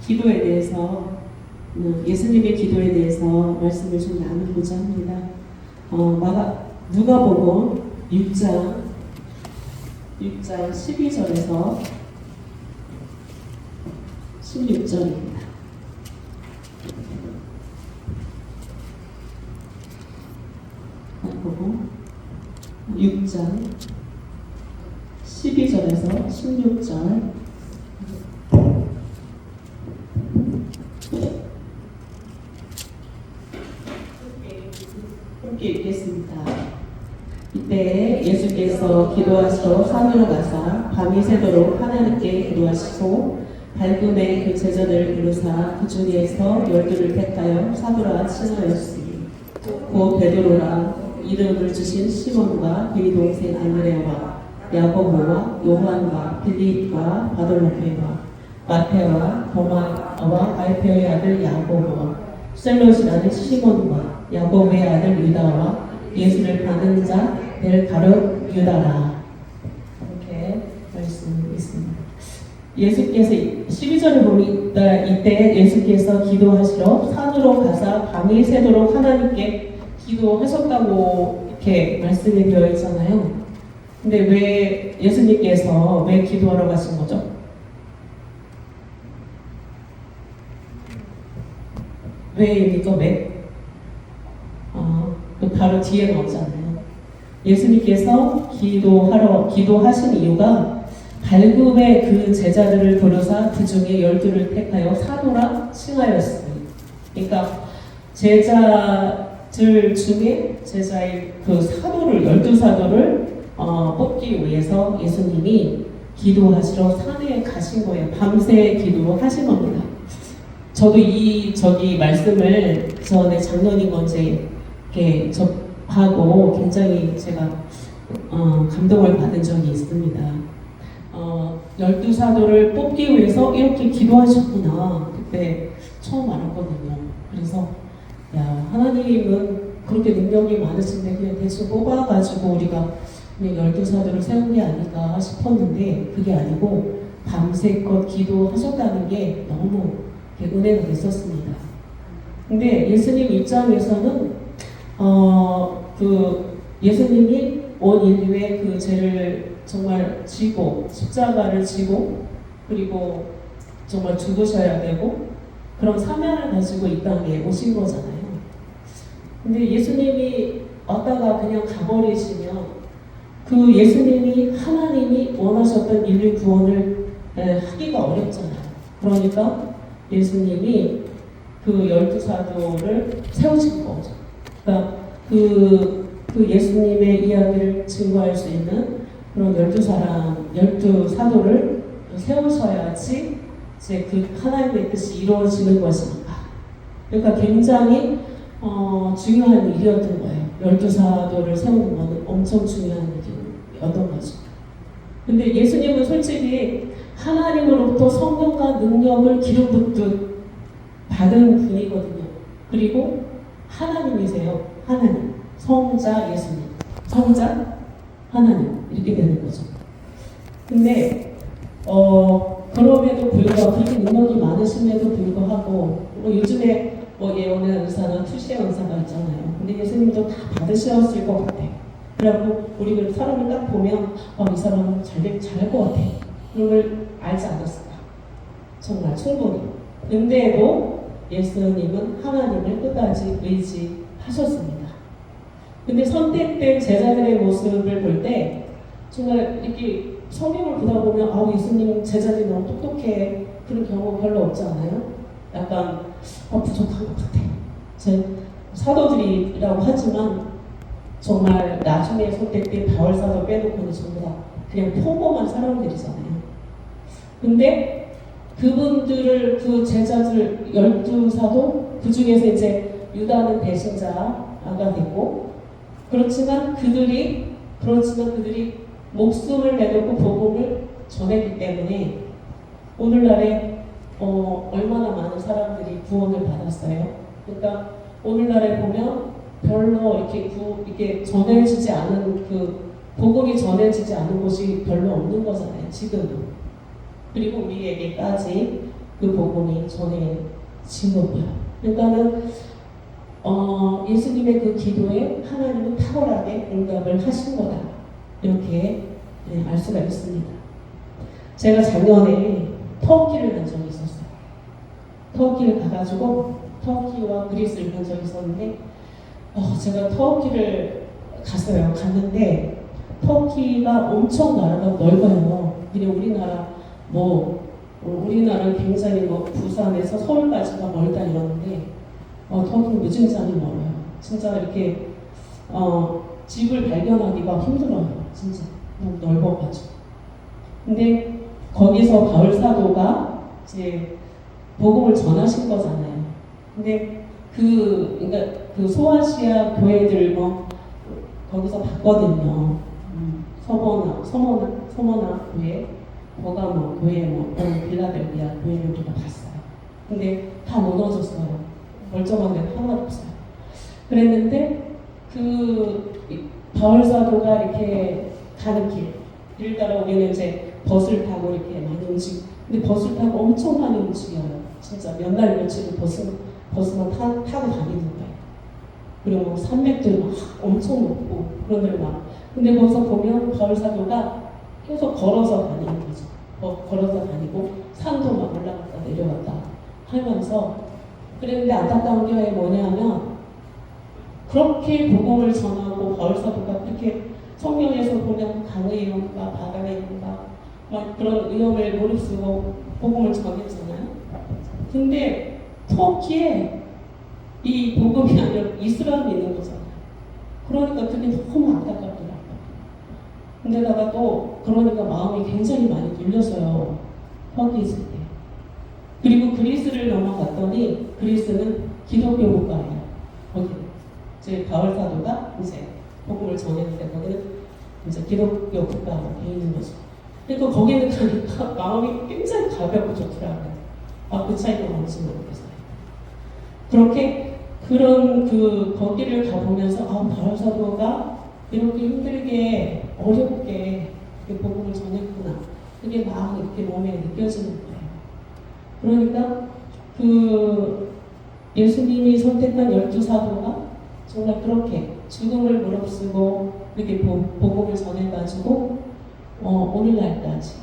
기도에 대해서 예수님의 기도에 대해서 말씀을 좀 나누고자 합니다. 누가복음 6장 12절에서 16절입니다. 누가복음 6장 12절에서 16절 함께 읽겠습니다. 이때 예수께서 기도하시러 산으로 가사 밤이 새도록 하나님께 기도하시고 밝음에 그 제자들을 부르사 그 중에서 12를 택하여 사도라 칭하였으니 곧 베드로라 이름을 주신 시몬과 그의 동생 안드레와 야고보와 요한과 빌립과 바돌로메와 마테와 도마와 알페오의 아들 야고보와 셀롯이라는 시몬과 야고보의 아들 유다와 예수를 받은 자 벨가롯 유다라. 이렇게 말씀이 있습니다. 예수께서 12절에 보면 이때 예수께서 기도하시러 산으로 가사 밤이 새도록 하나님께 기도하셨다고 이렇게 말씀이 되어 있잖아요. 근데 왜 예수님께서 왜 기도하러 가신 거죠? 왜입니까? 왜? 바로 뒤에 나오잖아요. 예수님께서 기도하신 이유가 밝음에 그 제자들을 부르사 그 중에 12를 택하여 사도라 칭하였으니. 그러니까 제자들 중에 제자의 그 사도를 12사도를 뽑기 위해서 예수님이 기도하시러 산에 가신 거예요. 밤새 기도하신 겁니다. 저도 저기 말씀을 전에 작년인 건지 이렇게 접하고 굉장히 제가 감동을 받은 적이 있습니다. 12사도를 뽑기 위해서 이렇게 기도하셨구나. 그때 처음 알았거든요. 그래서 하나님은 그렇게 능력이 많으신데 그냥 대충 뽑아가지고 우리가 그냥 12사도를 세운 게 아닐까 싶었는데 그게 아니고 밤새껏 기도하셨다는 게 너무 은혜가 됐었습니다. 근데 예수님 입장에서는 예수님이 온 인류의 그 죄를 정말 지고 십자가를 지고 그리고 정말 죽으셔야 되고 그런 사명을 가지고 이 땅에 오신 거잖아요. 근데 예수님이 왔다가 그냥 가버리시면 그 예수님이 하나님이 원하셨던 인류 구원을 하기가 어렵잖아요. 그러니까 예수님이 그 12사도를 세우신 거죠. 그러니까 그 예수님의 이야기를 증거할 수 있는 그런 12사도를 세우셔야지 이제 그 하나님의 뜻이 이루어지는 것이니까. 그러니까 굉장히 중요한 일이었던 거예요. 12사도를 세우는 것은 엄청 중요한 일이었던 거죠. 근데 예수님은 솔직히 하나님으로부터 성령과 능력을 기름 붓듯 받은 분이거든요. 그리고 하나님이세요. 하나님. 성자 예수님. 성자 하나님. 이렇게 되는 거죠. 근데 그럼에도 불구하고 그렇게 능력이 많으심에도 불구하고 요즘에 예언의 은사나 투시의 은사가 있잖아요. 근데 예수님도 다 받으셨을 것 같아요. 그래갖고 우리 사람을 딱 보면 이 사람은 잘할 것 같아. 그런 걸 알지 않았어요. 정말 충분히. 근데도 예수님은 하나님을 끝까지 의지하셨습니다. 근데 선택된 제자들의 모습을 볼 때 정말 이렇게 성경을 보다 보면 예수님 제자들이 너무 똑똑해. 그런 경험 별로 없지 않아요? 약간 부족한 것 같아. 제 사도들이라고 하지만 정말 나중에 선택된 바울사도 빼놓고는 전부 다 그냥 평범한 사람들이잖아요. 근데 그분들을 그 제자들 12사도 그 중에서 이제 유다는 배신자가 됐고 그렇지만 그들이 목숨을 내놓고 복음을 전했기 때문에 오늘날에 얼마나 많은 사람들이 구원을 받았어요. 그러니까 오늘날에 보면 별로 이렇게 전해지지 않은 복음이 전해지지 않은 곳이 별로 없는 거잖아요. 지금은. 그리고 우리에게까지 그 복음이 전해진 거고요. 그러니까는 예수님의 그 기도에 하나님은 탁월하게 응답을 하신 거다. 이렇게 알 수가 있습니다. 제가 작년에 터키를 간 적이 있었어요. 터키를 가가지고 터키와 그리스를 간 적이 있었는데 제가 터키를 갔어요. 갔는데 터키가 엄청 나라가 넓어요. 그냥 우리나라는 굉장히 부산에서 서울까지가 멀다 이러는데 터키는 무진장이 멀어요. 진짜 이렇게 집을 발견하기가 힘들어요. 진짜 너무 넓어가지고. 근데 거기서 바울 사도가 이제 복음을 전하신 거잖아요. 근데 그러니까 그 소아시아 교회들 거기서 봤거든요. 서머나 교회, 버가모 교회, 빌라델비아 교회를 우리가 봤어요. 근데 다 무너졌어요. 멀쩡한 데는 하나도 없어요. 그랬는데 바울 사도가 이렇게 가는 길 따라 우리는 이제 버스를 타고 이렇게 많이 근데 버스를 타고 엄청 많이 움직여요. 진짜 몇 날 며칠을 버스만 타고 다니는 거예요. 그리고 산맥들 막 엄청 높고 그런 데를 근데 거기서 보면 바울 사도가 계속 걸어서 다니는 거죠. 걸어서 다니고 산도 막 올라갔다 내려갔다 하면서 그랬는데 안타까운 게 뭐냐면 그렇게 복음을 전하고 바울 사도가 그렇게 성경에서 보면 강의 위험과 바다의 위험과 그런 위험을 무릅쓰고 복음을 전했잖아요. 근데 터키에 이 복음이 아니라 이슬람이 있는 거잖아요. 그러니까 그게 너무 안타깝더라고요. 근데다가 또 그러니까 마음이 굉장히 많이 눌렸어요. 터키 있을 때. 그리고 그리스를 넘어갔더니 그리스는 기독교 국가예요. 거기 이제 바울 사도가 이제 복음을 전했는데 거기는 이제 기독교 국가로 되어 있는 거죠. 그러니까 거기는 가니까 마음이 굉장히 가볍고 좋더라고요. 그 차이가 뭔지 모르겠어요. 그렇게 거기를 가보면서 바울 사도가 이렇게 힘들게 어렵게 복음을 전했구나. 그게 막 이렇게 몸에 느껴지는 거예요. 그러니까 예수님이 선택한 12사도가 정말 그렇게 죽음을 무릅쓰고 이렇게 복음을 전해가지고 오늘날까지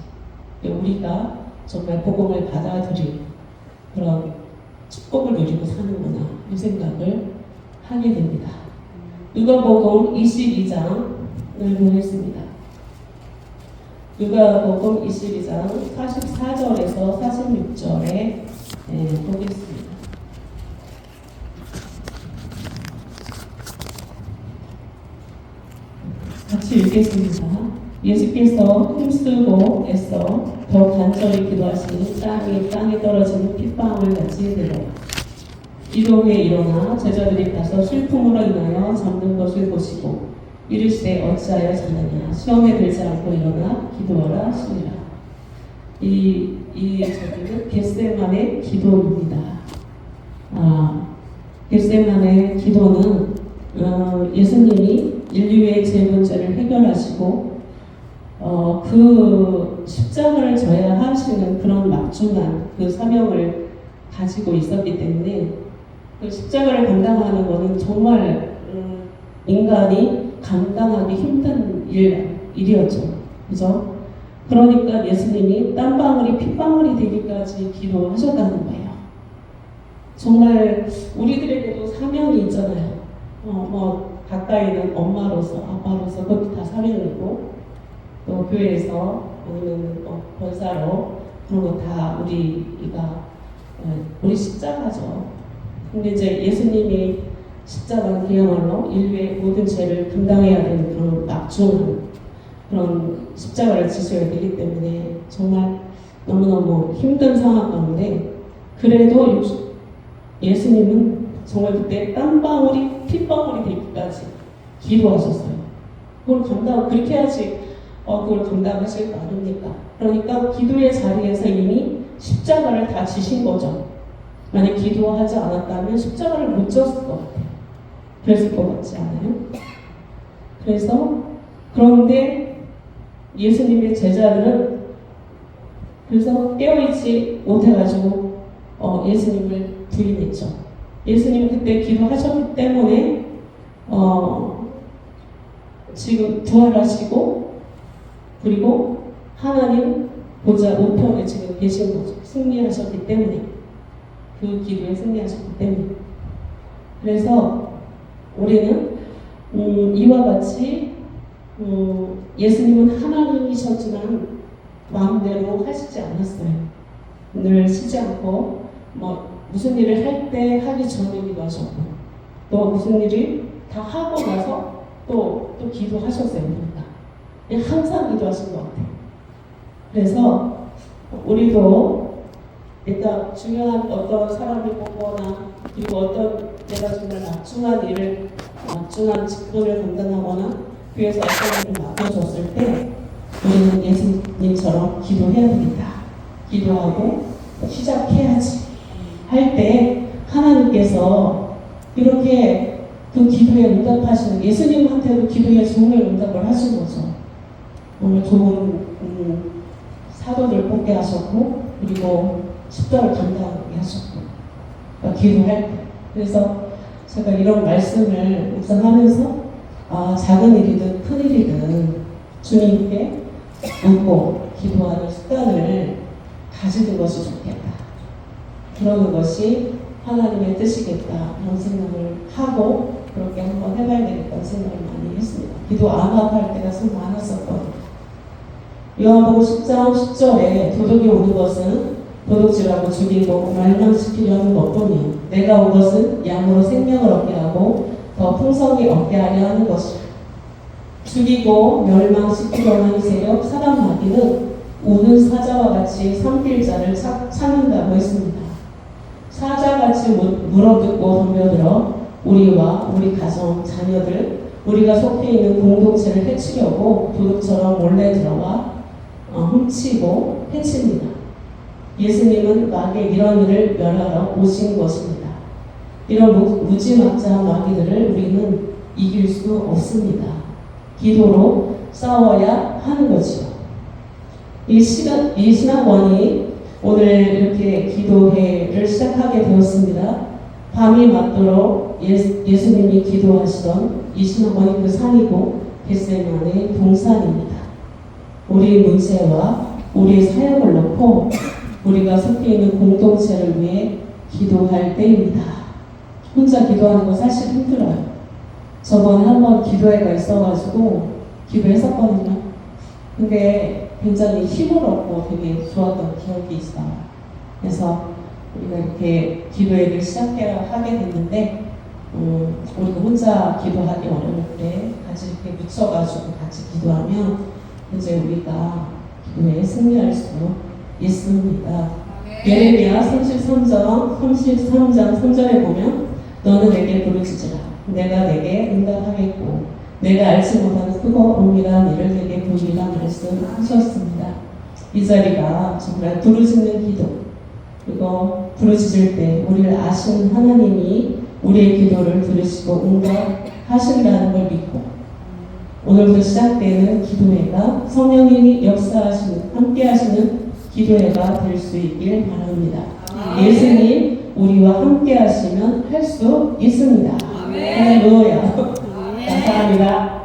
우리가 정말 복음을 받아들일 그런 축복을 누리고 사는구나 이 생각을 하게 됩니다. 누가복음 22장을 보겠습니다. 누가복음 22장 44절에서 46절에 보겠습니다. 같이 읽겠습니다. 예수께서 힘쓰고 애써 더 간절히 기도하시니 땅에 떨어지는 핏방울 같이 되더라. 기도 후에 일어나 제자들이 가서 슬픔으로 인하여 잠든 것을 보시고 이르시되 어찌하여 자느냐 시험에 들지 않고 일어나 기도하라 하시니라. 저기는 겟세마네 기도입니다. 겟세마네 기도는 예수님이 인류의 죄 문제를 해결하시고 그 십자가를 져야 하시는 그런 막중한 그 사명을 가지고 있었기 때문에 그 십자가를 감당하는 것은 정말 인간이 감당하기 힘든 일이었죠. 그죠? 그러니까 예수님이 땀방울이 핏방울이 되기까지 기도하셨다는 거예요. 정말 우리들에게도 사명이 있잖아요. 가까이는 엄마로서 아빠로서 그것도 다 사명이고 또 교회에서 아니면 권사로 그런 거 다 우리 십자가죠. 근데 이제 예수님이 십자가는 그야말로 인류의 모든 죄를 감당해야 되는 그런 막중한 그런 십자가를 지셔야 되기 때문에 정말 너무너무 힘든 상황 가운데 그래도 예수님은 정말 그때 땀방울이 핏방울이 되기까지 기도하셨어요. 그렇게 해야지 그걸 감당하실 거 아닙니까? 그러니까 기도의 자리에서 이미 십자가를 다 지신 거죠. 만약 기도하지 않았다면 십자가를 못 졌을 것 같아요. 그랬을 것 같지 않아요? 그런데 예수님의 제자들은 그래서 깨어있지 못해가지고 예수님을 부인했죠. 예수님 그때 기도하셨기 때문에 지금 부활하시고 그리고 하나님 보좌 우편에 지금 계신 거죠. 승리하셨기 때문에, 그 기도에 승리하셨기 때문에. 그래서 우리는 이와 같이 예수님은 하나님이셨지만 마음대로 하시지 않았어요. 늘 쉬지 않고 무슨 일을 할 때 하기 전에 기도하셨고, 또 무슨 일을 다 하고 나서 또 기도하셨어요. 그러니까 항상 기도하신 것 같아요. 그래서 우리도 내가 중요한 어떤 사람을 보거나, 그리고 어떤 내가 정말 막중한 직분을 감당하거나 그래서 어떤 일을 맡겨줬을 때 우리는 예수님처럼 기도해야 되겠다. 기도하고 시작해야지 할 때 하나님께서 이렇게 그 기도에 응답하시는, 예수님한테도 기도에 정말 응답을 하신 거죠. 오늘 좋은 사도들 뽑게 하셨고, 그리고 십자를 감당하게 하셨고, 그러니까 기도할 때. 그래서 제가 이런 말씀을 묵상하면서 작은 일이든 큰 일이든 주님께 묻고 기도하는 습관을 가지는 것이 좋겠다. 그러는 것이 하나님의 뜻이겠다. 그런 생각을 하고 그렇게 한번 해봐야 되겠다는 생각을 많이 했습니다. 기도 안 하고 할 때가 참 많았었거든요. 요한복음 10장 10절에 도둑이 오는 것은 도둑질하고 죽이고 멸망시키려 하는 것뿐이요. 내가 온 것은 양으로 생명을 얻게 하고 더 풍성히 얻게 하려 하는 것이라. 죽이고 멸망시키려 하는 세력 사람 마귀는 우는 사자와 같이 삼킬 자를 찾는다고 했습니다. 사자같이 물어뜯고 덤벼들어 우리와 우리 가정, 자녀들, 우리가 속해 있는 공동체를 해치려고 도둑처럼 몰래 들어와 훔치고 해칩니다. 예수님은 마귀의 이런 일을 멸하러 오신 것입니다. 이런 무지막지한 마귀들을 우리는 이길 수 없습니다. 기도로 싸워야 하는 거죠. 이 신학원이 오늘 이렇게 기도회를 시작하게 되었습니다. 밤이 맞도록 예수님이 기도하시던 이 신학원이 그 산이고 겟세마네 동산입니다. 우리 문제와 우리의 사역을 놓고 우리가 속해 있는 공동체를 위해 기도할 때입니다. 혼자 기도하는 건 사실 힘들어요. 저번에 한번 기도회가 있어가지고 기도했었거든요. 근데 굉장히 힘을 얻고 되게 좋았던 기억이 있어요. 그래서 우리가 이렇게 기도회를 하게 됐는데 우리가 혼자 기도하기 어려울 때 같이 이렇게 묻혀가지고 같이 기도하면 이제 우리가 기도회에 승리할 수 있습니다. 예레미야 33장 3절에 보면 너는 내게 부르짖으라. 내가 내게 응답하겠고 내가 알지 못하는 크고 은밀한 일을 내게 보이리라 말씀하셨습니다. 이 자리가 정말 부르짖는 기도, 그리고 부르짖을 때 우리를 아시는 하나님이 우리의 기도를 들으시고 응답하신다는 걸 믿고 오늘부터 시작되는 기도회가 성령님이 역사하시는, 함께하시는 기도회가 될 수 있길 바랍니다. 예수님 우리와 함께하시면 할 수 있습니다. 할렐루야. 감사합니다.